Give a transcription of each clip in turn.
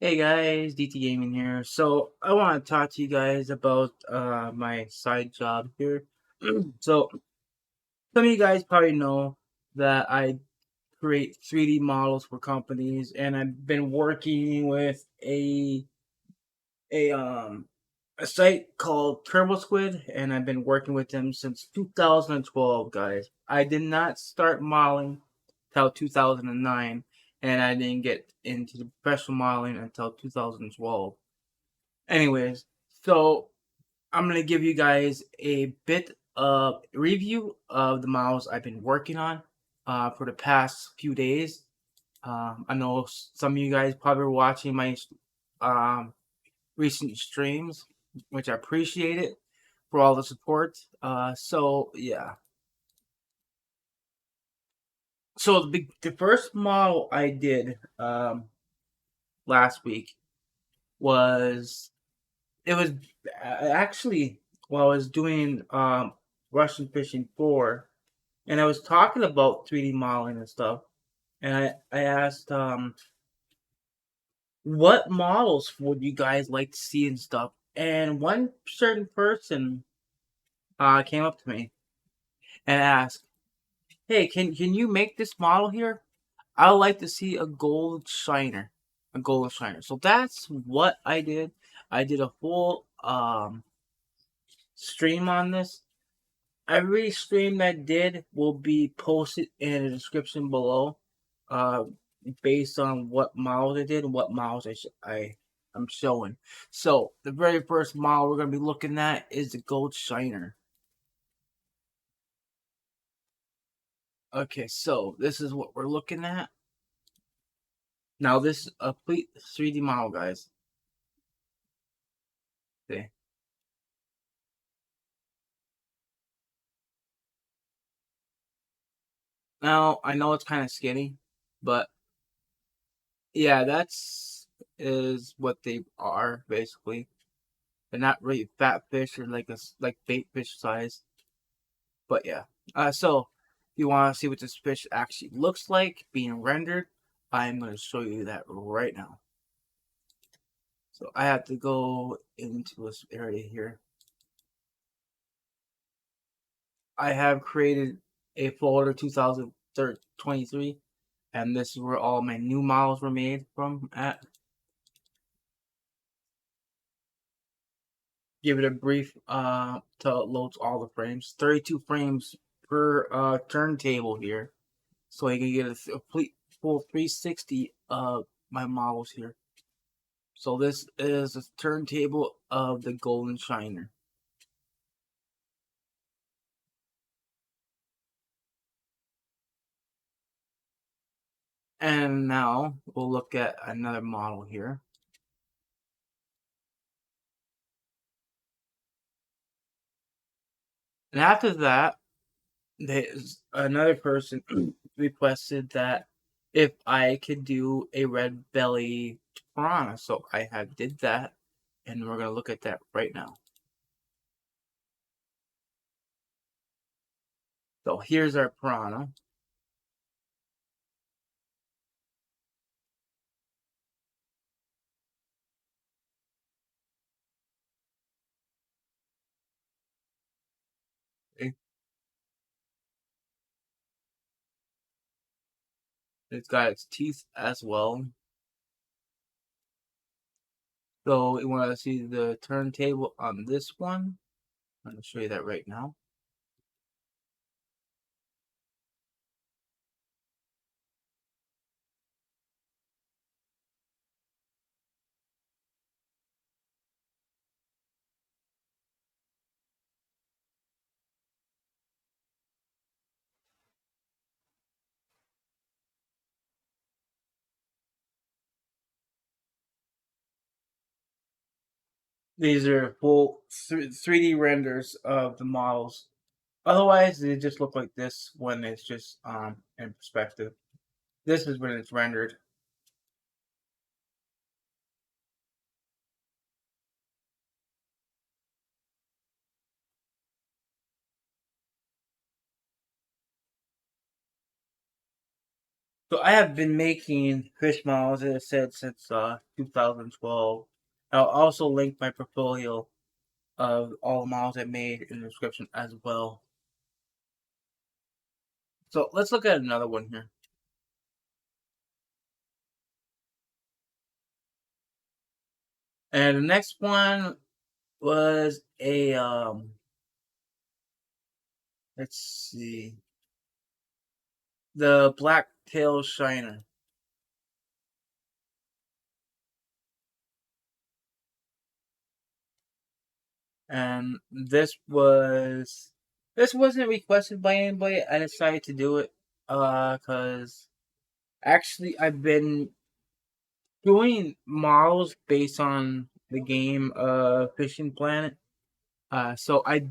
Hey guys, DT Gaming here. So I want to talk to you guys about my side job here. So some of you guys probably know that I create 3D models for companies, and I've been working with a um a site called turbosquid, and I've been working with them since 2012, guys. I did not start modeling till 2009, and I didn't get into the professional modeling until 2012. Anyways, so I'm gonna give you guys a bit of review of the models I've been working on for the past few days. I know some of you guys probably were watching my um, recent streams, which I appreciate it for all the support. So yeah. So the first model I did last week was it was actually while I was doing Russian fishing 4, and I was talking about 3D modeling and stuff, and I asked what models would you guys like to see and stuff, and one certain person came up to me and asked, "Hey, can you make this model here? I would like to see a golden shiner." So that's what I did. I did a full stream on this. Every stream I did will be posted in the description below, uh, based on what models I did and what models I'm showing. So the very first model we're gonna be looking at is the Gold Shiner. Okay, so this is what we're looking at. Now this is a complete 3D model, guys. Okay. Now I know it's kind of skinny, but yeah, that's is what they are basically. They're not really fat fish or like bait fish size. But yeah. So if you want to see what this fish actually looks like being rendered, I'm going to show you that right now. So I have to go into this area here. I have created a folder 2023, and this is where all my new models were made from at. Give it a brief till it loads all the frames. 32 frames per turntable here. So you can get a complete full 360 of my models here. So this is a turntable of the Golden Shiner. And now we'll look at another model here. And after that, there's another person requested that if I could do a red belly piranha. So I have did that, and we're gonna look at that right now. So here's our piranha. It's got its teeth as well. So you want to see the turntable on this one? I'm going to show you that right now. These are full 3D renders of the models. Otherwise, they just look like this when it's just in perspective. This is when it's rendered. So I have been making fish models, as I said, since 2012. I'll also link my portfolio of all the models I made in the description as well. So let's look at another one here. And the next one was a let's see, the Blacktail Shiner. And this wasn't requested by anybody. I decided to do it cuz actually I've been doing models based on the game Fishing Planet. So I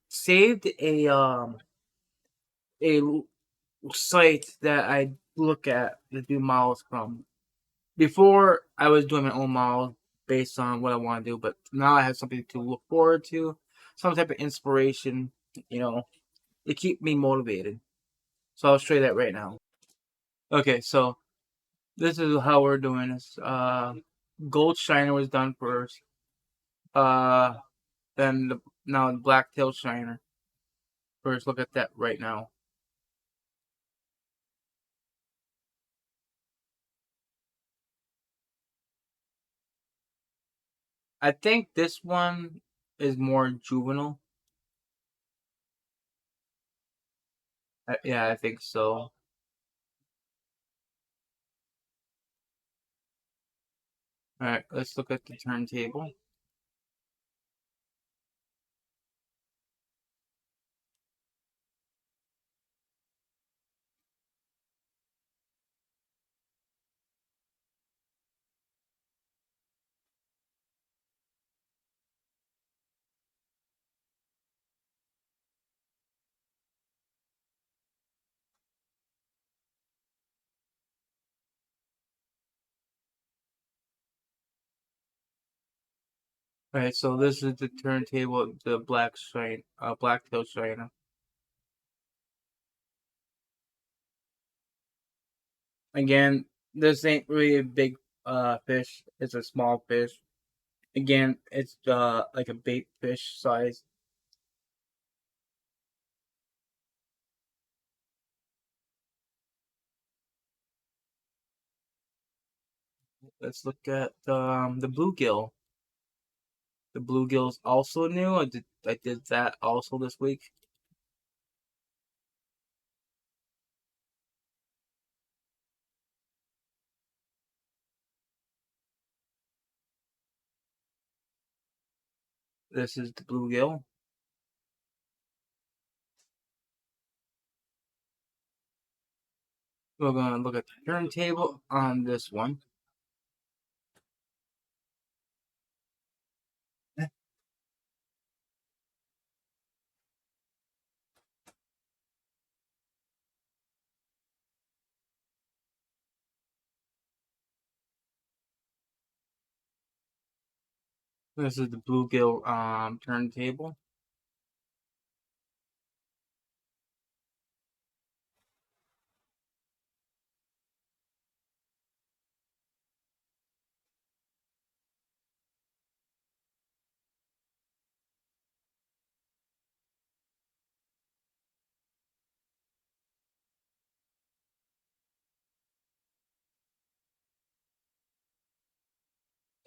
saved a site that I look at to do models from. Before I was doing my own model based on what I want to do, but now I have something to look forward to, some type of inspiration, you know, to keep me motivated. So I'll show you that right now. Okay, so this is how we're doing this. Gold Shiner was done first. Uh, then now the Blacktail Shiner. First, look at that right now. I think this one is more juvenile. Yeah, I think so. All right, let's look at the turntable. All right, so this is the turntable, the Blacktail Shiner. Again, this ain't really a big fish. It's a small fish. Again, it's like a bait fish size. Let's look at the bluegill. The bluegill is also new. I did that also this week. This is the bluegill. We're gonna look at the turntable on this one. This is the bluegill turntable.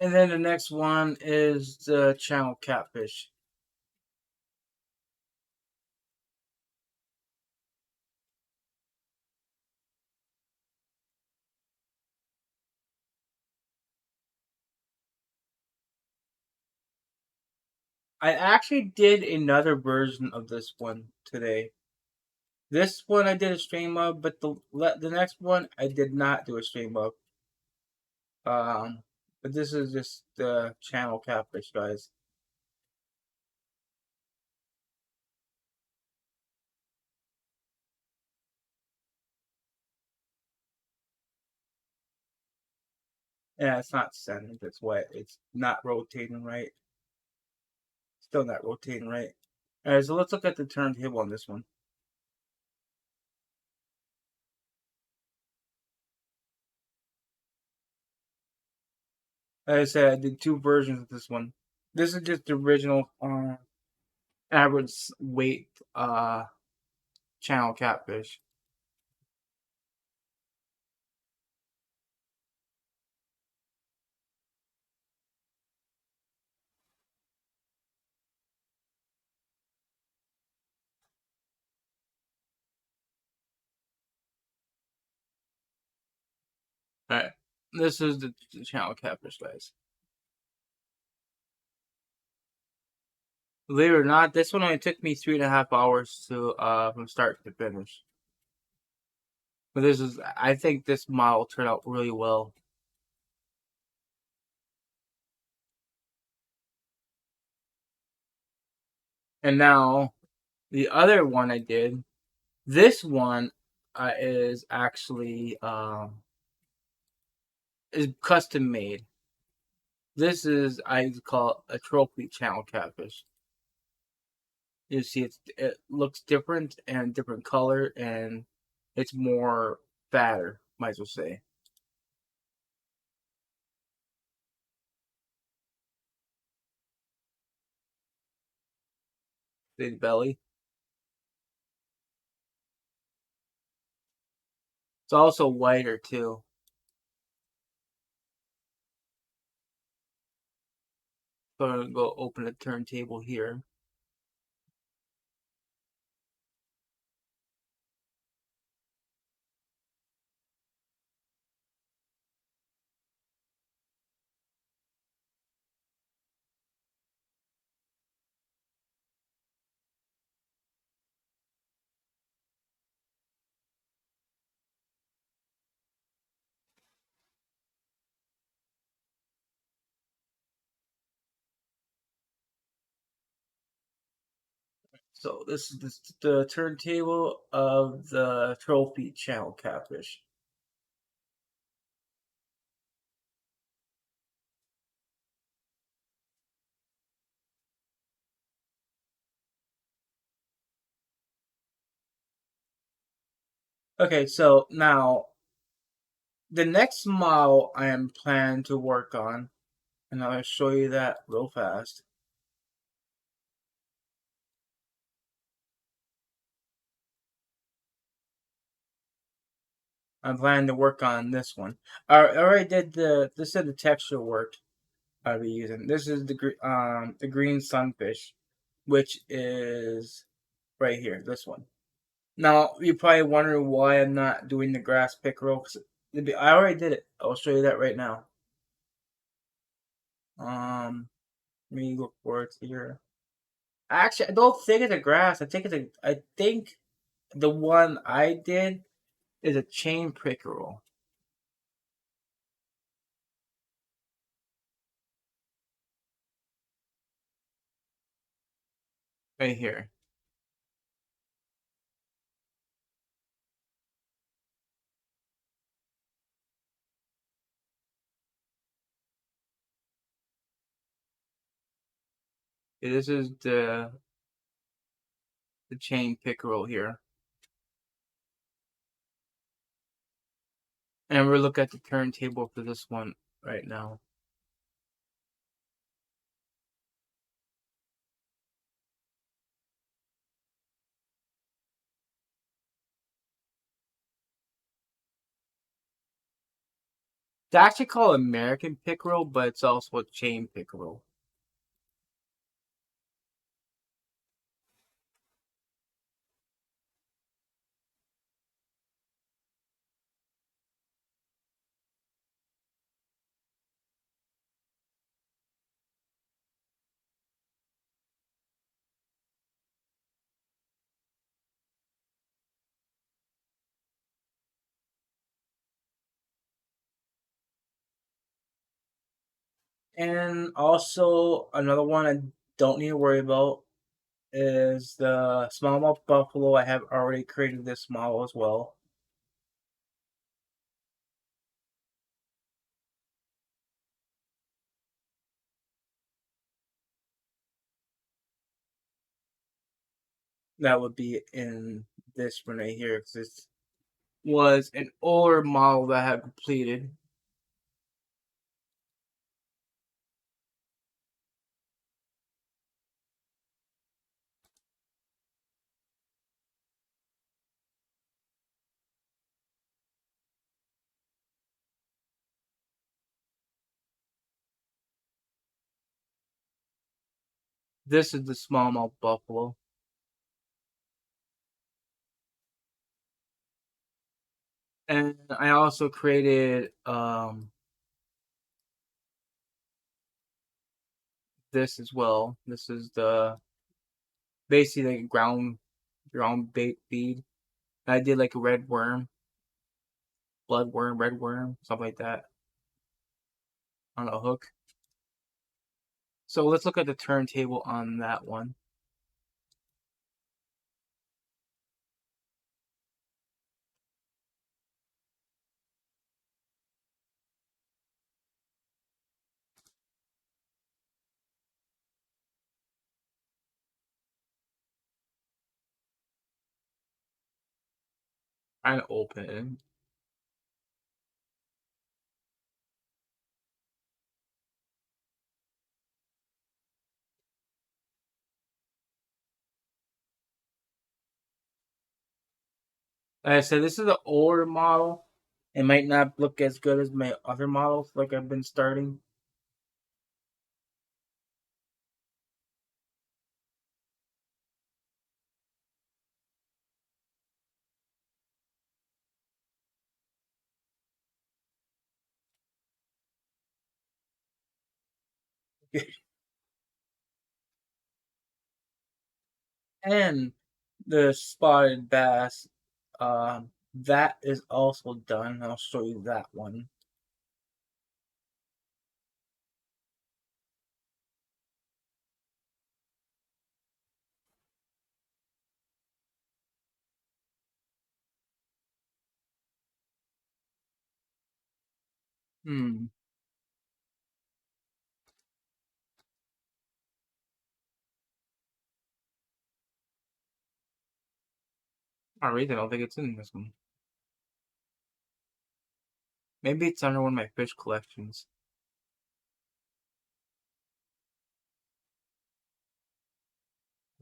And then the next one is the channel catfish. I actually did another version of this one today. This one I did a stream of, but the next one I did not do a stream of. Um, but this is just the channel catfish, guys. Yeah, it's not centered. It's wet. It's not rotating right. Still not rotating right. All right, so let's look at the turntable on this one. Like I said, I did two versions of this one. This is just the original average weight channel catfish. Alright. This is the channel catfish, guys. Believe it or not, this one only took me 3.5 hours to from start to finish. But this is, I think this model turned out really well. And now the other one I did, this one is actually is custom made. This is, I call it a trophy channel catfish. You see, it looks different and different color, and it's more fatter, might as well say. Big belly. It's also whiter too. So I'm gonna go open the turntable here. So this is the turntable of the trophy channel catfish. Okay, so now the next model I am planning to work on, and I'll show you that real fast. I'm planning to work on this one. I already did this is the texture work I'll be using. This is the green sunfish, which is right here. This one. Now you're probably wondering why I'm not doing the grass pickerel. 'Cause I already did it. I'll show you that right now. Let me look for it here. Actually, I don't think it's a grass. I think the one I did is a chain pickerel right here. This is the chain pickerel here, and we're looking at the turntable for this one right now. It's actually called American pickerel, but it's also a chain pickerel. And also another one I don't need to worry about is the smallmouth buffalo. I have already created this model as well. That would be in this one right here because this was an older model that I had completed. This is the smallmouth buffalo. And I also created this as well. This is the basically like ground bait feed. I did like a red worm, blood worm, red worm, something like that on a hook. So let's look at the turntable on that one. I'm open. Like I said, this is an older model. It might not look as good as my other models, like I've been starting. And the spotted bass, that is also done. I'll show you that one. Hmm. I don't think it's in this one. Maybe it's under one of my fish collections.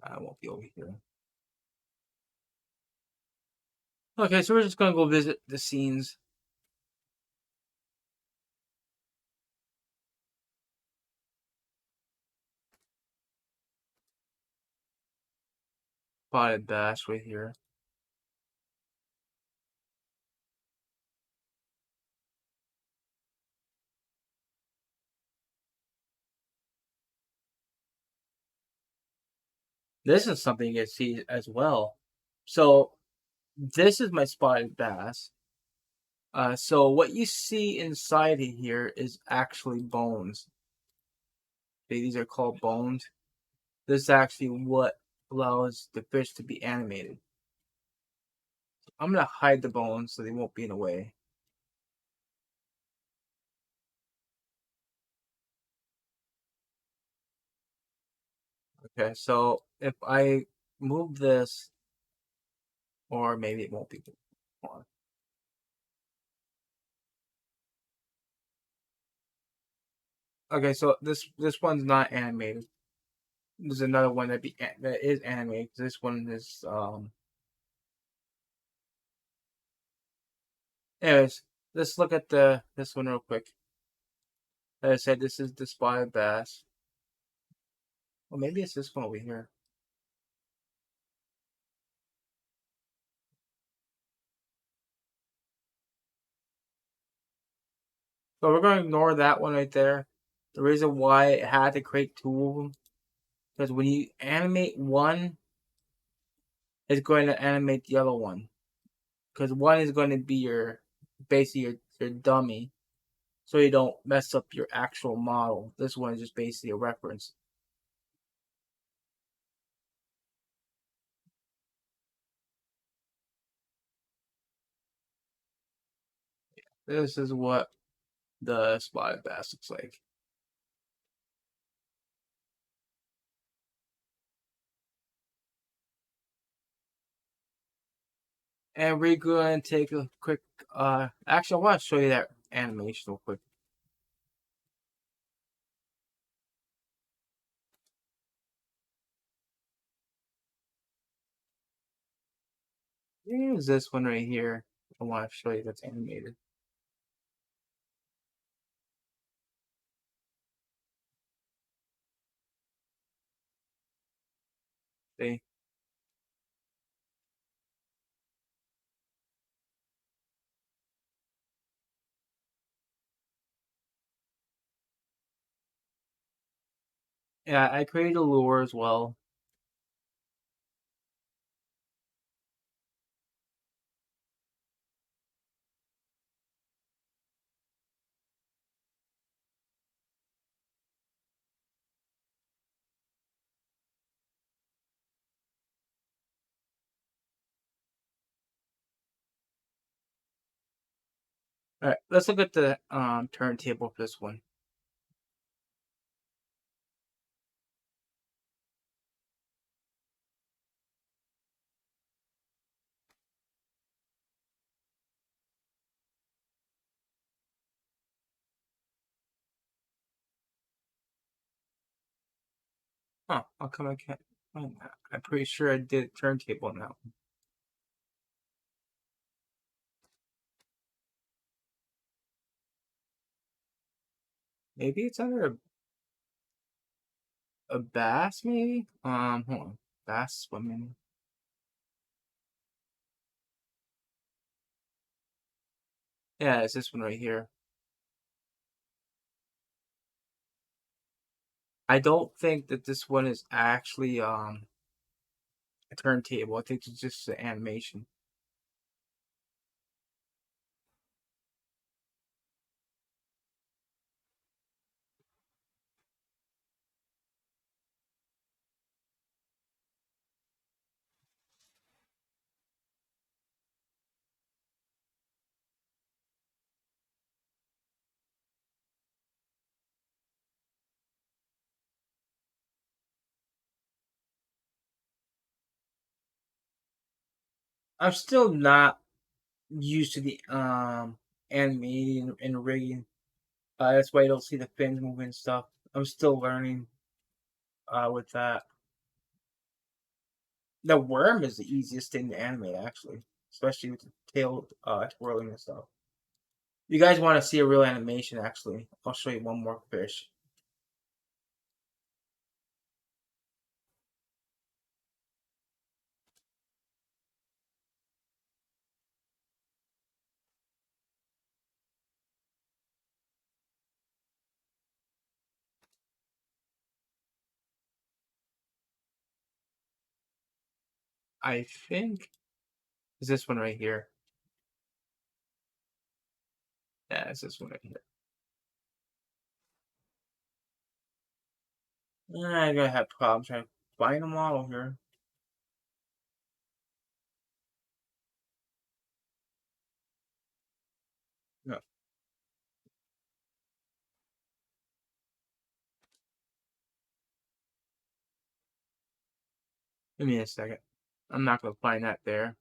I won't be over here. Okay, so we're just gonna go visit the scenes. Spotted bass right here. This is something you can see as well. So this is my spotted bass. So what you see inside of here is actually bones. Okay, these are called bones. This is actually what allows the fish to be animated. I'm gonna hide the bones so they won't be in the way. Okay, so if I move this, or maybe it won't be. Okay, so this one's not animated. There's another one that is animated. This one is Anyways, let's look at the this one real quick. As I said, this is the spotted bass. Well, maybe it's this one over here. So we're going to ignore that one right there. The reason why it had to create two of them, because when you animate one, it's going to animate the other one. Because one is going to be your basically your dummy, so you don't mess up your actual model. This one is just basically a reference. This is what the spotted bass looks like. And we're going to take a quick. Actually, I want to show you that animation real quick. Here's this one right here. I want to show you that's animated. See? Yeah, I created a lure as well. All right, let's look at the turntable for this one. Huh? How come I can't find that? I'm pretty sure I did turntable now. Maybe it's under a bass, maybe? Hold on. Bass swimming. Yeah, it's this one right here. I don't think that this one is actually a turntable. I think it's just the animation. I'm still not used to the animating and rigging. That's why you don't see the fins moving and stuff. I'm still learning with that. The worm is the easiest thing to animate, actually, especially with the tail twirling and stuff. You guys want to see a real animation? Actually, I'll show you one more fish. I think is this one right here. Yeah, it's this one right here. I'm gonna have problems trying to find a model here. No, give me a second. I'm not gonna find that there.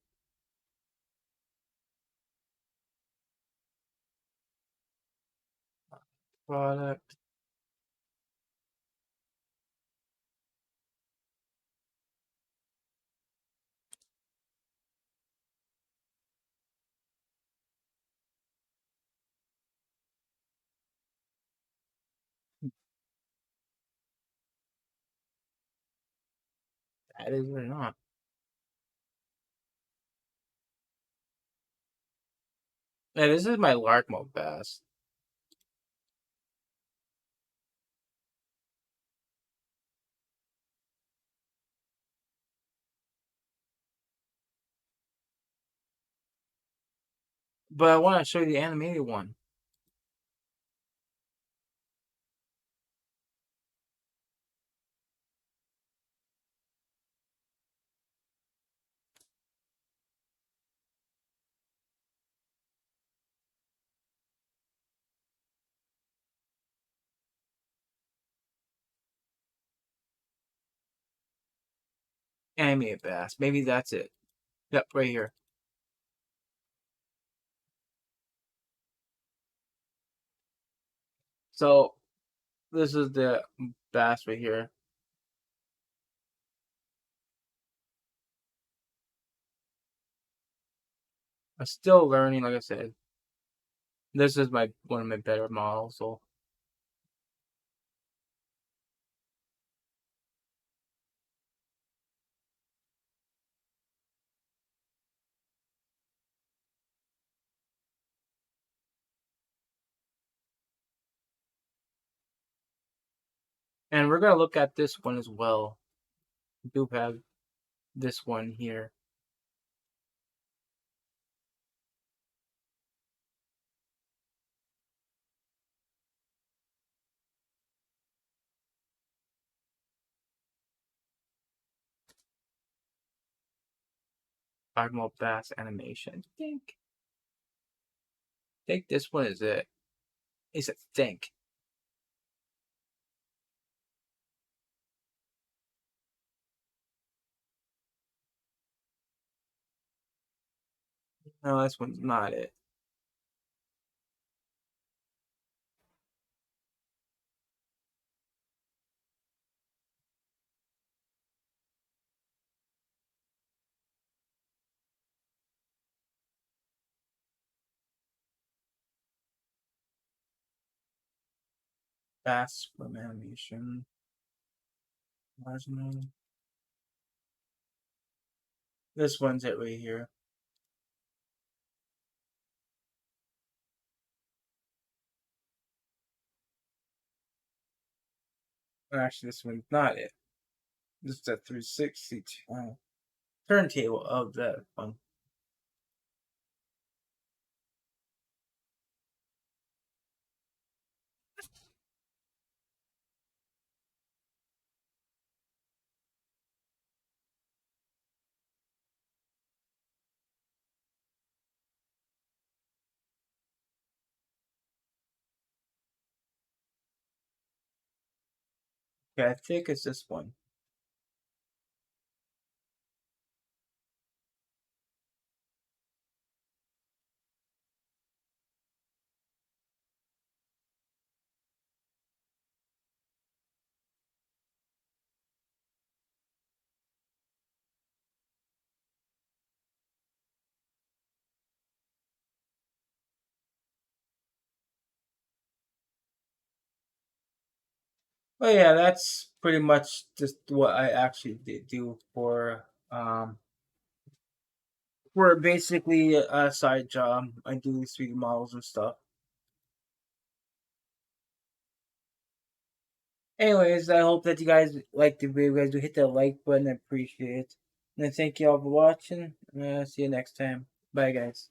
Product. That is or not. Yeah, this is my lark mode bass. But I want to show you the animated one. Animated bass. Maybe that's it. Yep, right here. So this is the bass right here. I'm still learning, like I said. This is my one of my better models. So And we're gonna look at this one as well. We do have this one here. Cardinal bass animation. Think this one is it. Is it think? No, this one's not it. Bass swim animation. Marginal. This one's it right here. Actually, this one's not it. This is a 360 turntable of that one. Okay, I think it's this one. Oh yeah, that's pretty much just what I actually did do for basically a side job. I do 3D models and stuff. Anyways, I hope that you guys like the video. Guys, do hit that like button. I appreciate it. And thank you all for watching. See you next time. Bye, guys.